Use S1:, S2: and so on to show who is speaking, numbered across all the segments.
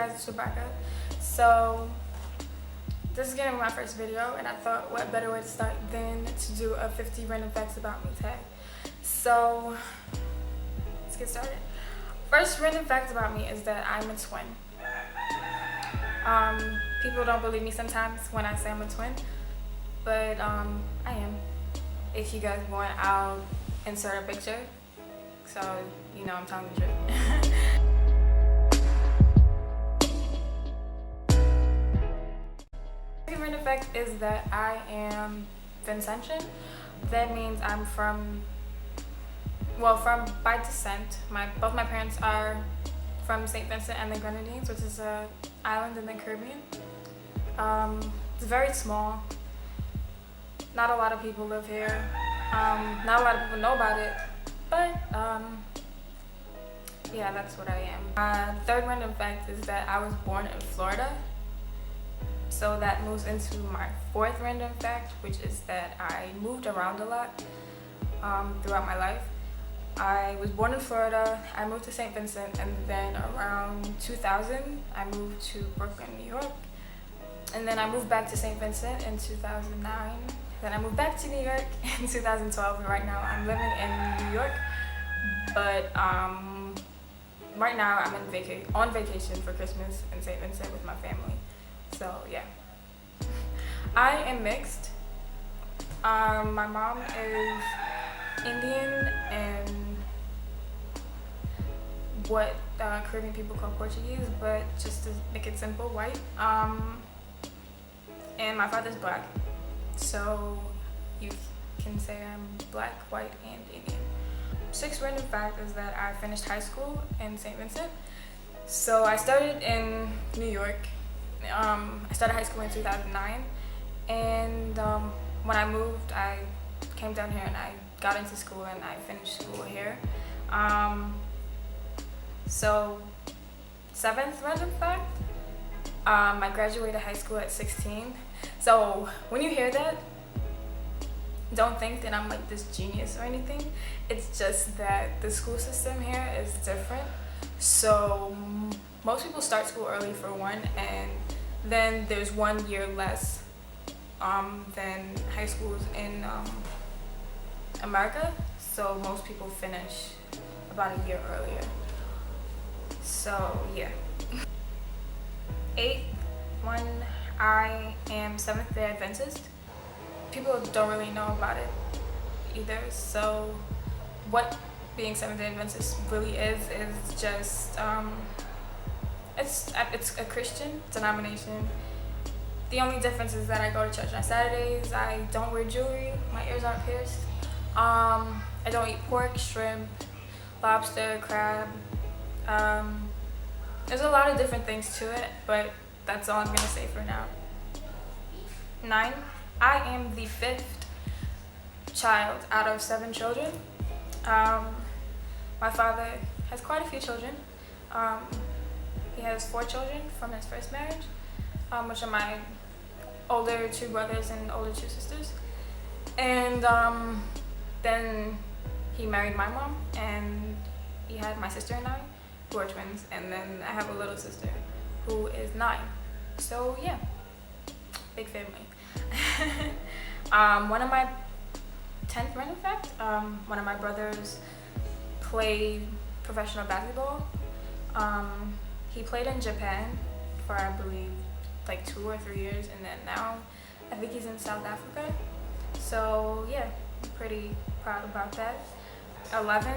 S1: guys, it's Rebecca. So this is gonna be my first video, and I thought what better way to start than to do a 50 random facts about me tag. So let's get started. First random fact about me is that I'm a twin. People don't believe me sometimes when I say I'm a twin, but I am. If you guys want, I'll insert a picture so you know I'm telling the truth. Second random fact is that I am Vincentian. That means I'm from by descent. Both my parents are from St. Vincent and the Grenadines, which is an island in the Caribbean. It's very small. Not a lot of people live here. Not a lot of people know about it, but yeah, that's what I am. Third random fact is that I was born in Florida. So that moves into my fourth random fact, which is that I moved around a lot throughout my life. I was born in Florida, I moved to St. Vincent, and then around 2000, I moved to Brooklyn, New York. And then I moved back to St. Vincent in 2009. Then I moved back to New York in 2012, and right now I'm living in New York. But right now I'm on vacation for Christmas in St. Vincent with my family. So yeah, I am mixed. My mom is Indian and what Caribbean people call Portuguese, but just to make it simple, white. And my father's black, so you can say I'm black, white, and Indian. Sixth random fact is that I finished high school in St. Vincent. So I started in New York. I started high school in 2009, and when I moved, I came down here and I got into school and I finished school here. So seventh random fact, I graduated high school at 16. So when you hear that, don't think that I'm like this genius or anything. It's just that the school system here is different. So most people start school early for one, and then there's 1 year less than high schools in America. So most people finish about a year earlier. So yeah. Eighth one, I am Seventh-day Adventist. People don't really know about it either. So what being Seventh-day Adventist really is just it's a Christian denomination. The only difference is that I go to church on Saturdays. I don't wear jewelry. My ears aren't pierced. I don't eat pork, shrimp, lobster, crab. There's a lot of different things to it, but that's all I'm gonna say for now. 9. I am the 5th child out of 7 children. My father has quite a few children. He has 4 children from his first marriage, which are my older 2 brothers and older 2 sisters. And then he married my mom, and he had my sister and I, who are twins, and then I have a little sister who is 9. So yeah, big family. One of my 10th random fact, one of my brothers played professional basketball. He played in Japan for, I believe, like 2 or 3 years, and then now I think he's in South Africa. So yeah, I'm pretty proud about that. 11,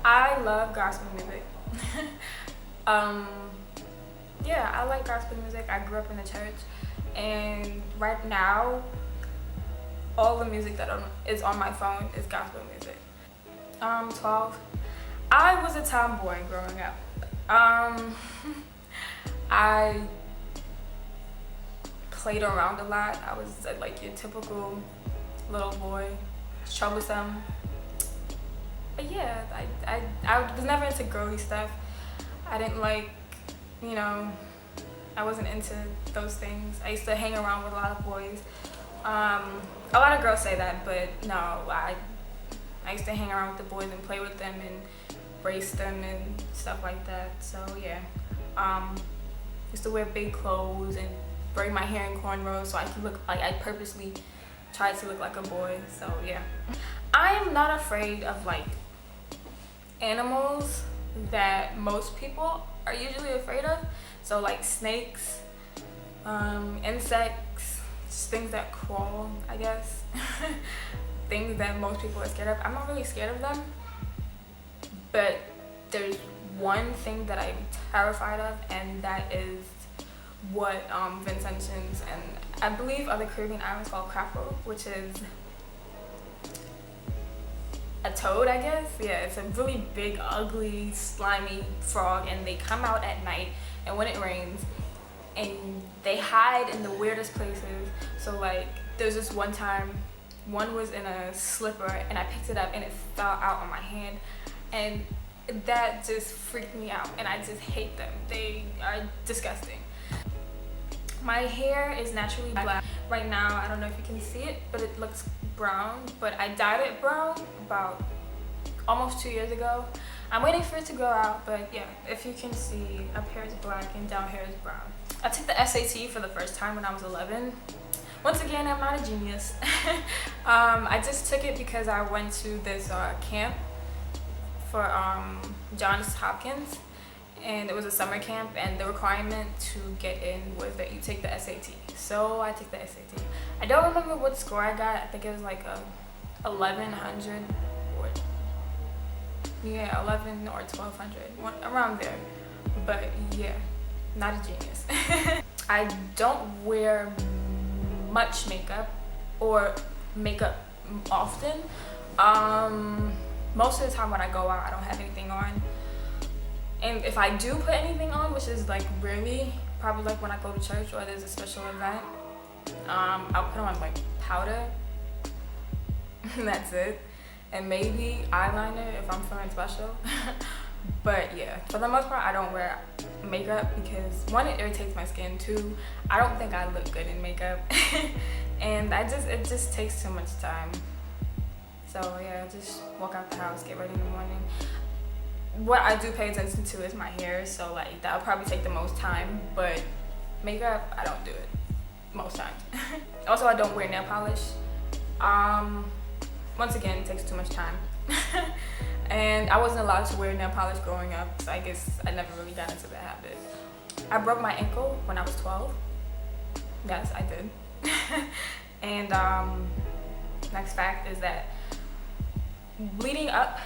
S1: I love gospel music. Yeah, I like gospel music. I grew up in the church, and right now all the music that is on my phone is gospel music. 12, I was a tomboy growing up. I played around a lot. I was like your typical little boy, troublesome. But yeah, I was never into girly stuff. I didn't like, I wasn't into those things. I used to hang around with a lot of boys. A lot of girls say that, but no, I used to hang around with the boys and play with them and race them and stuff like that. So yeah. Used to wear big clothes and braid my hair in cornrows so I could look like I purposely tried to look like a boy. So yeah, I am not afraid of like animals that most people are usually afraid of. So like snakes, insects, just things that crawl, I guess. Things that most people are scared of. I'm not really scared of them, but there's one thing that I'm terrified of, and that is what Vincentians and I believe other Caribbean islands call crapo, which is a toad, I guess. Yeah, it's a really big, ugly, slimy frog, and they come out at night and when it rains, and they hide in the weirdest places. So like there's this one time, one was in a slipper and I picked it up and it fell out on my hand, and that just freaked me out, and I just hate them. They are disgusting. My hair is naturally black. Right now, I don't know if you can see it, but it looks brown, but I dyed it brown about almost 2 years ago. I'm waiting for it to grow out, but yeah, if you can see, up here is black and down here is brown. I took the SAT for the first time when I was 11. Once again, I'm not a genius. I just took it because I went to this camp for Johns Hopkins, and it was a summer camp, and the requirement to get in was that you take the SAT. So I took the SAT. I don't remember what score I got. I think it was like 1100 or yeah, 11 or 1200, around there. But yeah, not a genius. I don't wear much makeup or makeup often. Most of the time when I go out, I don't have anything on. And if I do put anything on, which is like rarely, probably like when I go to church or there's a special event, I'll put on like powder. That's it. And maybe eyeliner if I'm feeling special. But yeah, for the most part, I don't wear makeup because one, it irritates my skin. Two, I don't think I look good in makeup. And it just takes too much time. So yeah, just walk out the house, get ready in the morning. What I do pay attention to is my hair, so like that'll probably take the most time, but makeup, I don't do it most times. Also, I don't wear nail polish. Once again, it takes too much time. And I wasn't allowed to wear nail polish growing up, so I guess I never really got into the habit. I broke my ankle when I was 12. Yes, I did. And next fact is that leading up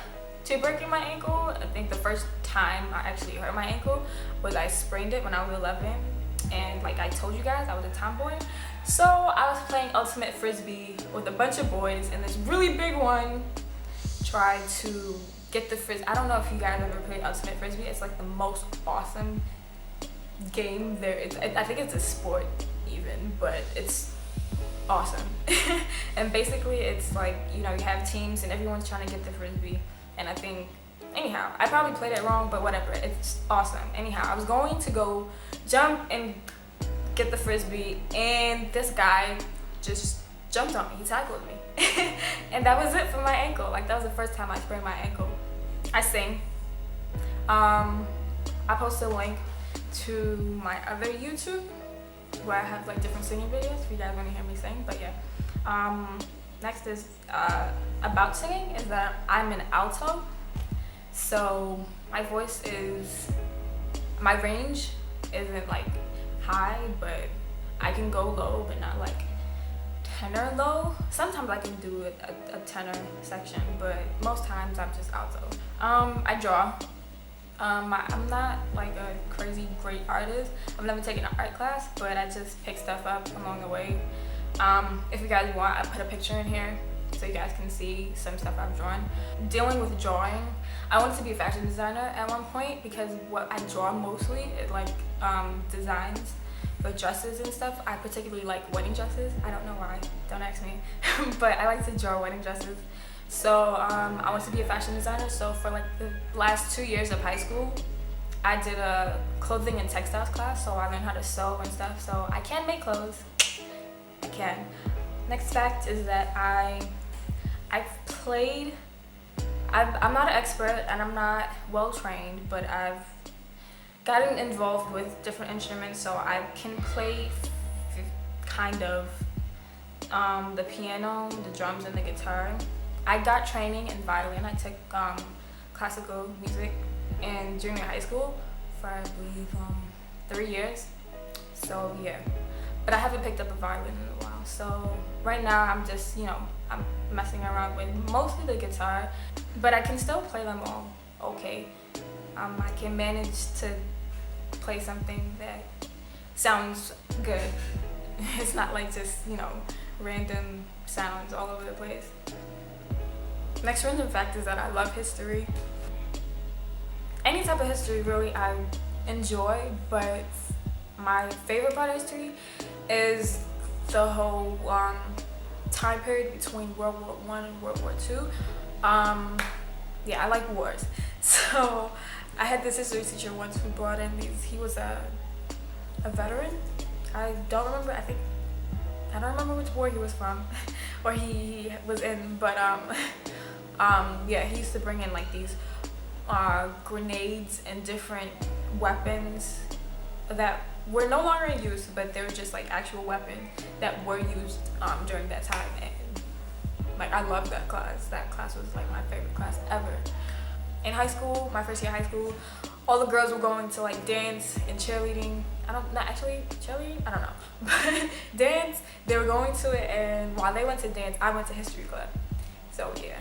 S1: to breaking my ankle, I think the first time I actually hurt my ankle was I sprained it when I was 11, and like I told you guys, I was a tomboy. So I was playing ultimate frisbee with a bunch of boys, and this really big one tried to get the frisbee. I don't know if you guys ever played ultimate frisbee. It's like the most awesome game there. I think it's a sport even, but it's awesome. And basically it's like, you know, you have teams and everyone's trying to get the frisbee. And I think, anyhow, I probably played it wrong, but whatever, it's awesome. Anyhow, I was going to go jump and get the frisbee, and this guy just jumped on me, he tackled me. And that was it for my ankle. Like, that was the first time I sprained my ankle. I sing. I posted a link to my other YouTube where I have like different singing videos if you guys want to hear me sing, but yeah. Next is about singing is that I'm an alto, so my voice is, my range isn't like high, but I can go low, but not like tenor low. Sometimes I can do a tenor section, but most times I'm just alto. I draw. I'm not like a crazy great artist. I've never taken an art class, but I just pick stuff up along the way. If you guys want, I put a picture in here so you guys can see some stuff I've drawn. Dealing with drawing, I wanted to be a fashion designer at one point because what I draw mostly is like designs for dresses and stuff. I particularly like wedding dresses. I don't know why, don't ask me. But I like to draw wedding dresses. So I wanted to be a fashion designer. So for like the last 2 years of high school, I did a clothing and textiles class. So I learned how to sew and stuff. So I can make clothes. I can. Next fact is that I've played, I'm not an expert and I'm not well trained, but I've gotten involved with different instruments, so I can play kind of the piano, the drums, and the guitar. I got training in violin. I took classical music in junior high school for, I believe, 3 years. So yeah, but I haven't picked up a violin in a while. So right now I'm just, I'm messing around with mostly the guitar, but I can still play them all okay. I can manage to play something that sounds good. It's not like just, random sounds all over the place. Next random fact is that I love history. Any type of history really I enjoy, but my favorite part of history is the whole time period between World War I and World War II. Yeah, I like wars. So I had this history teacher once who brought in he was a veteran. I don't remember which war he was from or he was in, but yeah, he used to bring in like these grenades and different weapons that were no longer in use, but they were just like actual weapons that were used during that time. And like, I loved that class. That class was like my favorite class ever. In high school, my first year of high school, all the girls were going to like dance and cheerleading. Not actually cheerleading, I don't know. But dance, they were going to it, and while they went to dance, I went to history club. So yeah.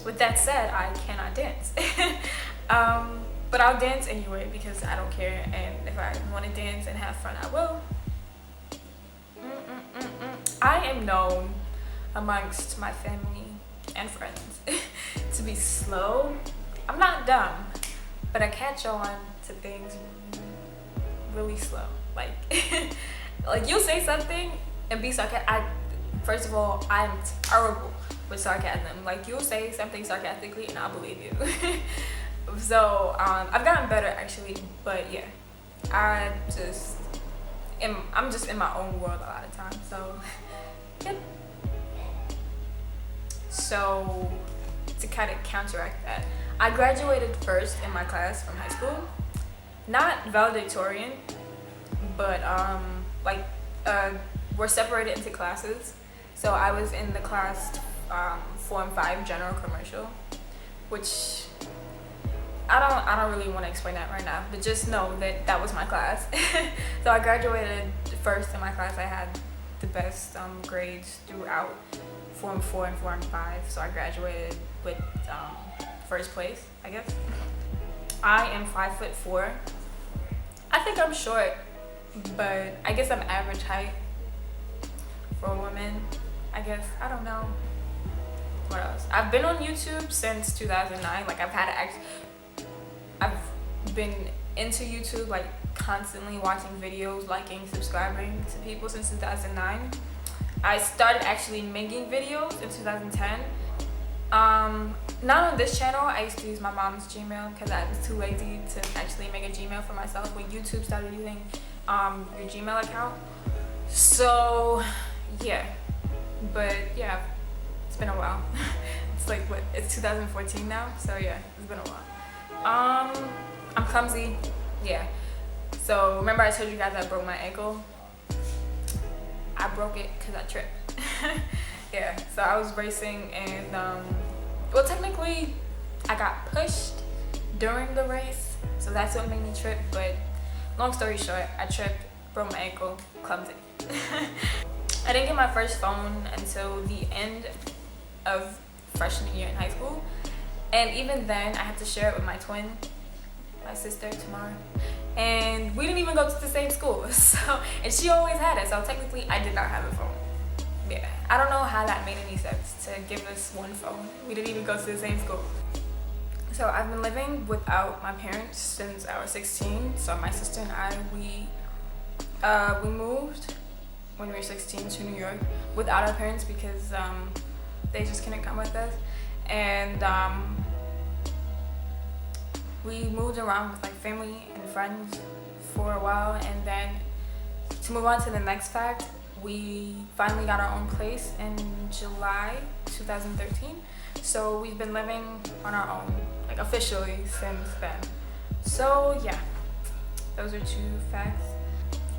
S1: With that said, I cannot dance. But I'll dance anyway because I don't care, and if I want to dance and have fun, I will. I am known amongst my family and friends to be slow. I'm not dumb, but I catch on to things really slow. Like, like you'll say something and be sarcastic. First of all, I'm terrible with sarcasm. Like, you'll say something sarcastically and I'll believe you. So I've gotten better actually, but yeah, I'm just in my own world a lot of times. So yeah. So to kind of counteract that, I graduated first in my class from high school. Not valedictorian, but we're separated into classes. So I was in the class Form 5 General Commercial, which I don't really want to explain that right now, but just know that that was my class. So I graduated first in my class. I had the best grades throughout Form 4 and Form 5, so I graduated with first place, I guess. I am 5'4". I think I'm short, but I guess I'm average height for a woman, I guess. I don't know. What else? I've been on YouTube since 2009. Like, I've been into YouTube, like constantly watching videos, liking, subscribing to people since 2009. I started actually making videos in 2010. Not on this channel. I used to use my mom's Gmail because I was too lazy to actually make a Gmail for myself when YouTube started using your Gmail account. So yeah, but yeah, it's been a while. It's like it's 2014 now, so yeah, it's been a while. I'm clumsy, yeah. So remember I told you guys I broke my ankle? I broke it because I tripped. Yeah, so I was racing and well, technically I got pushed during the race, so that's what made me trip. But long story short, I tripped, broke my ankle, clumsy. I didn't get my first phone until the end of freshman year in high school, and even then I had to share it with my twin, my sister Tamara, and we didn't even go to the same school. So, and she always had it, so technically I did not have a phone. Yeah, I don't know how that made any sense to give us one phone. We didn't even go to the same school. So I've been living without my parents since I was 16. So my sister and I, we moved when we were 16 to New York without our parents because they just couldn't come with us. And we moved around with like family and friends for a while, and then to move on to the next fact, we finally got our own place in July 2013. So we've been living on our own, like officially, since then. So yeah, those are 2 facts.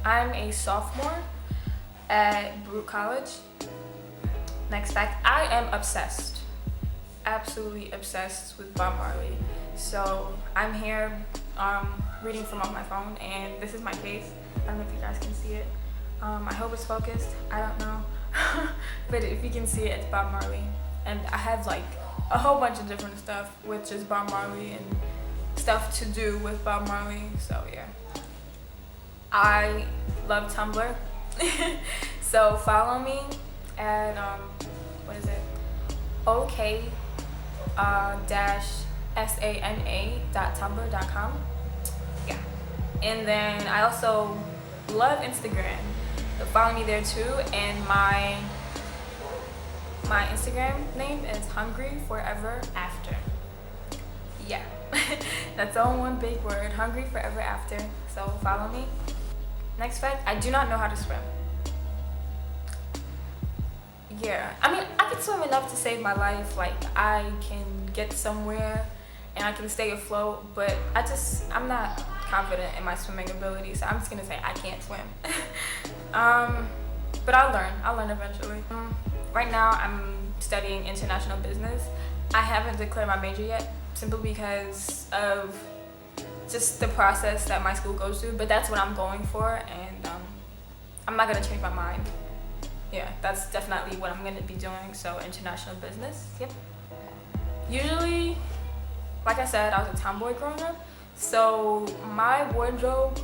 S1: I'm a sophomore at Baruch College. Next fact, I am obsessed, absolutely obsessed with Bob Marley. So I'm here reading from on my phone, and this is my case. I don't know if you guys can see it. I hope it's focused, I don't know. But if you can see it, it's Bob Marley. And I have like a whole bunch of different stuff with just Bob Marley and stuff to do with Bob Marley. So yeah, I love Tumblr. So follow me at what is it, OK sana.tumblr.com. Yeah, and then I also love Instagram. So follow me there too, and my Instagram name is Hungry Forever After. Yeah, that's all one big word, Hungry Forever After. So follow me. Next fact, I do not know how to swim. Yeah, I mean, I can swim enough to save my life. Like, I can get somewhere and I can stay afloat, but I'm not confident in my swimming ability, so I'm just gonna say I can't swim. But I'll learn eventually. Right now I'm studying international business. I haven't declared my major yet, simply because of just the process that my school goes through, but that's what I'm going for, and I'm not gonna change my mind. Yeah, that's definitely what I'm gonna be doing. So international business. Yep. Usually, like I said, I was a tomboy growing up, so my wardrobe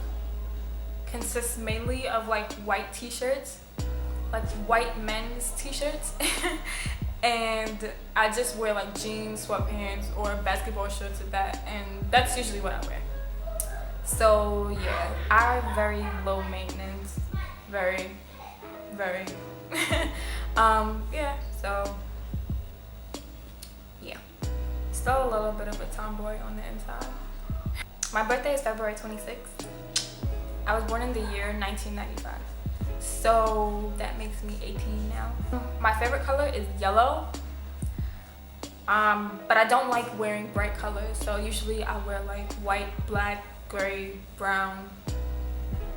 S1: consists mainly of like white t-shirts, like white men's t-shirts. And I just wear like jeans, sweatpants, or basketball shorts with that, and that's usually what I wear. So yeah, I'm very low maintenance, very yeah, so yeah, still a little bit of a tomboy on the inside. My birthday is February 26th. I was born in the year 1995, so that makes me 18 now. My favorite color is yellow, but I don't like wearing bright colors, so usually I wear like white, black, gray, brown,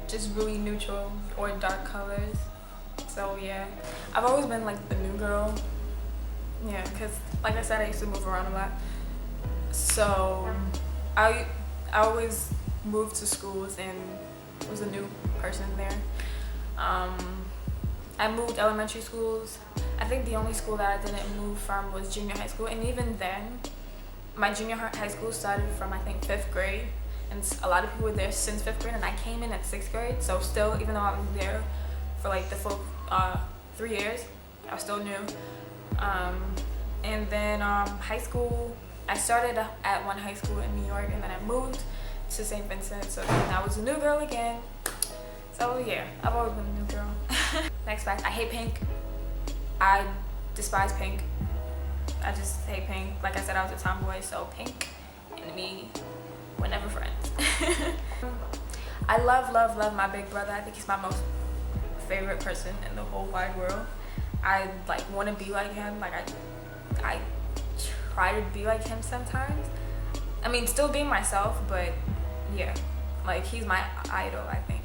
S1: just really neutral or dark colors. So yeah, I've always been like the new girl. Yeah, because like I said, I used to move around a lot, so I always moved to schools and was a new person there. I moved elementary schools. I think the only school that I didn't move from was junior high school, and even then, my junior high school started from I think 5th grade, and a lot of people were there since 5th grade, and I came in at 6th grade, so still, even though I was there for like the full 3 years, I was still new. And then high school, I started at one high school in New York, and then I moved to St. Vincent, so then I was a new girl again. So yeah, I've always been a new girl. Next fact, I hate pink. I despise pink. I just hate pink. Like I said, I was a tomboy, so pink and me were never friends. I love my big brother. I think he's my most favorite person in the whole wide world. I like want to be like him. Like I try to be like him sometimes. I mean, still being myself, but yeah, like he's my idol, I think.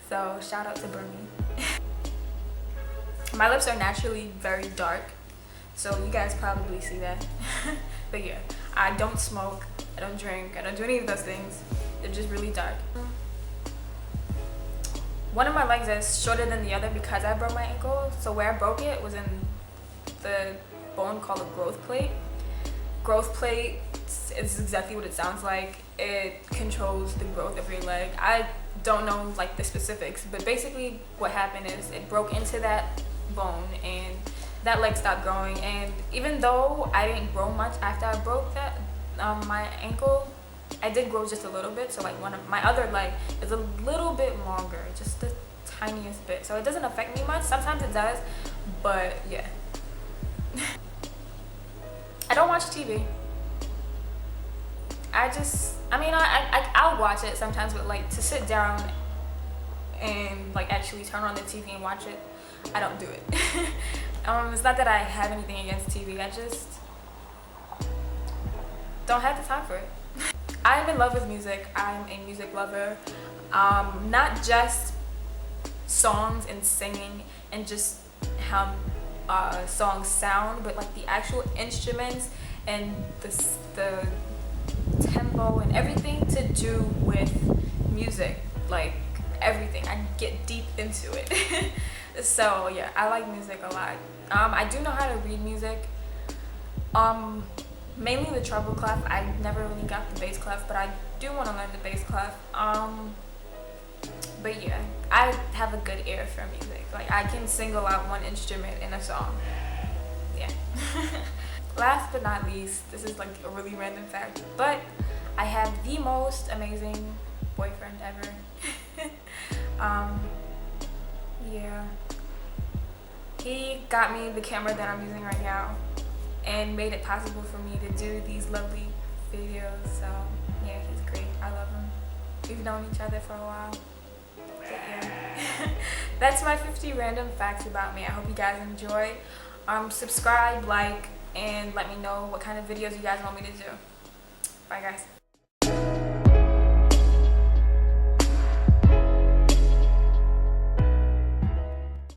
S1: So shout out to Bernie. My lips are naturally very dark, so you guys probably see that. But yeah, I don't smoke, I don't drink, I don't do any of those things. They're just really dark. One of my legs is shorter than the other because I broke my ankle. So where I broke it was in the bone called a growth plate. Growth plate is exactly what it sounds like. It controls the growth of your leg. I don't know like the specifics, but basically what happened is it broke into that bone and that leg stopped growing. And even though I didn't grow much after I broke that my ankle, I did grow just a little bit. So like one of my other leg is a little bit longer, just the tiniest bit. So it doesn't affect me much. Sometimes it does, but yeah. I don't watch TV. I'll watch it sometimes, but like to sit down and like actually turn on the TV and watch it, I don't do it. It's not that I have anything against TV, I just don't have the time for it. I'm in love with music. I'm a music lover. Not just songs and singing and just how songs sound, but like the actual instruments and the tempo and everything to do with music. Like everything. I get deep into it. So yeah, I like music a lot. I do know how to read music. Mainly the treble clef. I never really got the bass clef, but I do want to learn the bass clef. But yeah, I have a good ear for music. Like I can single out one instrument in a song. Yeah. Last but not least, this is like a really random fact, but I have the most amazing boyfriend ever. Yeah. He got me the camera that I'm using right now and made it possible for me to do these lovely videos. So yeah, he's great. I love him. We've known each other for a while. But yeah. That's my 50 random facts about me. I hope you guys enjoy. Subscribe, like, and let me know what kind of videos you guys want me to do. Bye guys.